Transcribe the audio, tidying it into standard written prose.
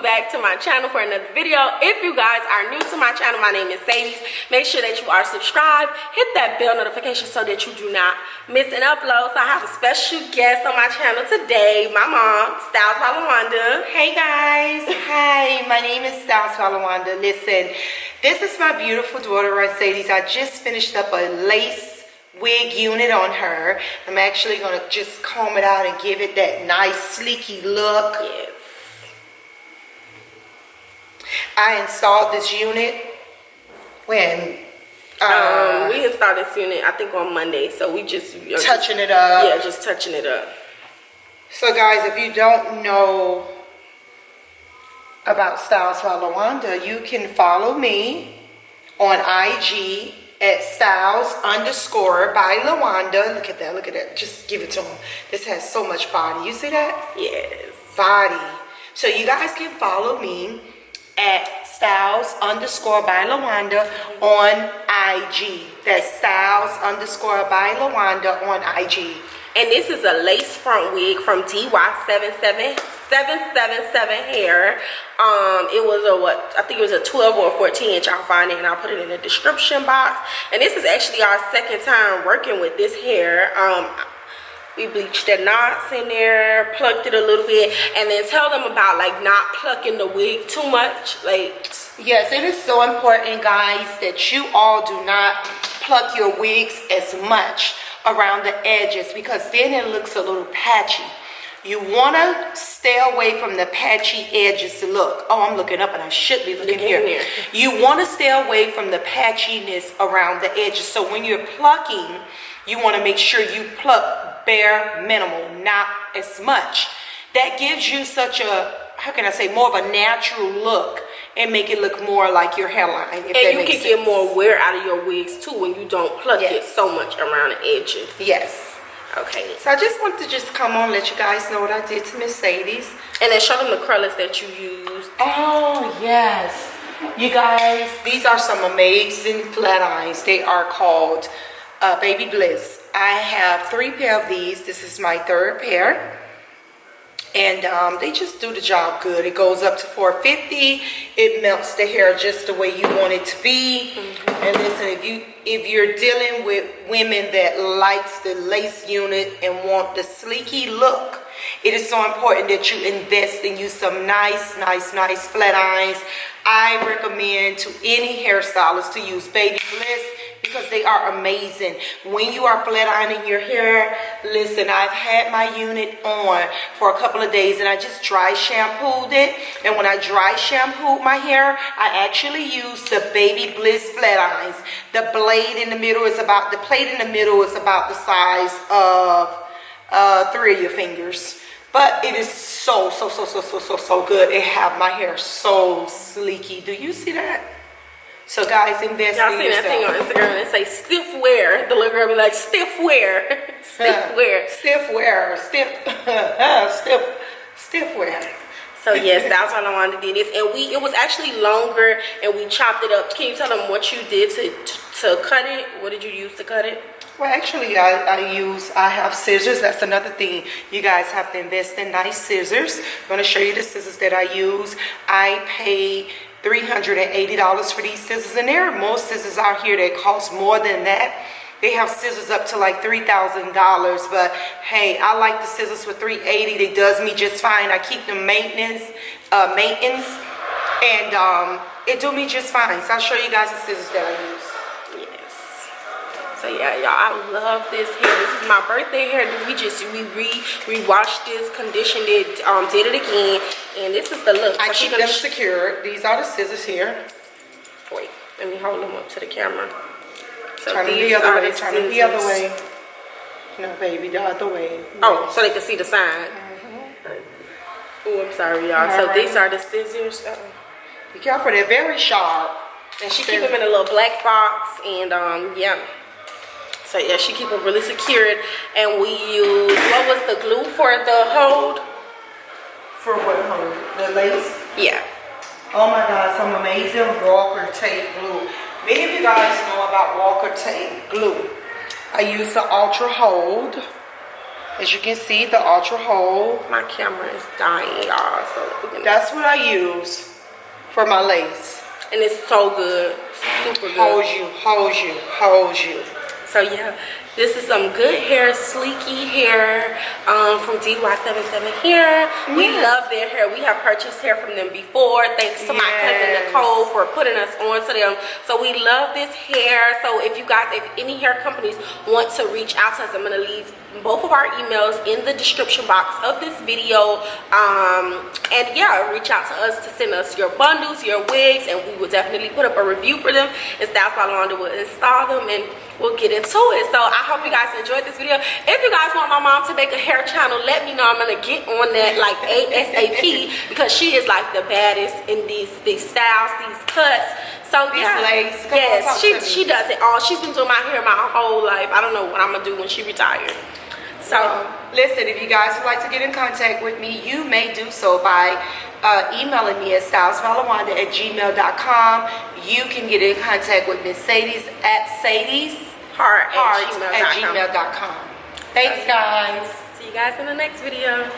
back to my channel for another video. If you guys are new to my channel, my name is Sadie. Make sure that you are subscribed. Hit that bell notification so that you do not miss an upload. So I have a special guest on my channel today, my mom, Stylesbylawanda. Hey guys, hi, my name is Stylesbylawanda. Listen, this is my beautiful daughter, Mercedes. I just finished up a lace wig unit on her. I'm actually gonna just comb it out and give it that nice sleeky look. Yes. I installed this unit when we installed this unit I think on Monday, so we just touching it up. Yeah, just touching it up. So guys, if you don't know about Stylesbylawanda, you can follow me on IG at Styles_by_Lawanda. Look at that, look at that. Just give it to him. This has so much body. You see that? Yes. Body. So you guys can follow me at Styles_by_Lawanda on IG. That's Styles_by_Lawanda on IG. And this is a lace front wig from DY777 hair. It was a I think it was a 12 or 14 inch. I'll find it and I'll put it in the description box. And this is actually our second time working with this hair. We bleached the knots in there, plucked it a little bit, and then tell them about like not plucking the wig too much. Like, yes, it is so important, guys, that you all do not pluck your wigs as much around the edges, because then it looks a little patchy. You want to stay away from the patchy edges look. Oh, I'm looking up and I should be looking here. You want to stay away from the patchiness around the edges. So when you're plucking, you want to make sure you pluck bare minimal, not as much. That gives you such a, how can I say, more of a natural look and make it look more like your hairline. And you can get more wear out of your wigs too when you don't pluck it so much around the edges. Yes. Okay. So I just wanted to just come on and let you guys know what I did to Mercedes. And then show them the curlers that you used. Oh, yes. You guys, these are some amazing flat irons. They are called Baby Bliss. I have 3 pair of these. This is my 3rd pair. And they just do the job good. It goes up to 450. It melts the hair just the way you want it to be. And listen, if you're dealing with women that likes the lace unit and want the sleeky look, it is so important that you invest in you some nice flat irons. I recommend to any hairstylist to use Baby Bliss because they are amazing. When you are flat ironing your hair, listen, I've had my unit on for a couple of days and I just dry shampooed it. And when I dry shampooed my hair, I actually used the Baby Bliss flat irons. The blade in the middle is about, the plate in the middle is about the size of 3 of your fingers. But it is so good. It have my hair so sleeky. Do you see that? So guys, invest in yourself. Y'all seen that thing on Instagram that say stiff wear? The little girl be like, stiff wear. Stiff wear. Stiff wear. Stiff wear. So yes, that's why I wanted to do this. And it was actually longer and we chopped it up. Can you tell them what you did to cut it? What did you use to cut it? Well, actually, I have scissors. That's another thing. You guys have to invest in nice scissors. I'm going to show you the scissors that I use. I paid $380 for these scissors. And there are most scissors out here that cost more than that. They have scissors up to like $3,000. But hey, I like the scissors for $380. They does me just fine. I keep them maintenance. And it do me just fine. So I'll show you guys the scissors that I use. So yeah, y'all, I love this hair. This is my birthday hair. We re-washed this, conditioned it, did it again, and this is the look. I keep them secured. These are the scissors here. Wait, let me hold them up to the camera. So turn them the other way. Turn them the other way. No, baby, the other way. Oh, so they can see the sign. Oh, I'm sorry, y'all. So these are the scissors. Be careful, they're very sharp. And she keep them in a little black box, and yeah. So yeah, she keep them really secured. And we use, what was the glue for the hold? For what hold? The lace? Yeah. Oh my God, some amazing Walker tape glue. Many of you guys know about Walker tape glue. I use the Ultra Hold. As you can see, the ultra hold. My camera is dying, y'all. So we're gonna... That's what I use for my lace. And it's so good, super good. Holds you, holds you, holds you. So yeah, this is some good hair, sleeky hair from DY777 Hair. We love their hair. We have purchased hair from them before. Thanks to my cousin Nicole for putting us on to them. So we love this hair. So if you guys, if any hair companies want to reach out to us, I'm gonna leave both of our emails in the description box of this video. And yeah, reach out to us to send us your bundles, your wigs, and we will definitely put up a review for them. And Stylesbylawanda will install them, and we'll get into it. So I hope you guys enjoyed this video. If you guys want my mom to make a hair channel, let me know. I'm gonna get on that like ASAP because she is like the baddest in these styles, these cuts. So these lace. Yes, she does it all. She's been doing my hair my whole life. I don't know what I'm gonna do when she retired. So listen, if you guys would like to get in contact with me, you may do so by emailing me at stylesbylawanda@gmail.com. You can get in contact with Miss Sades at sadeshart@gmail.com. Thanks, guys. See you guys in the next video.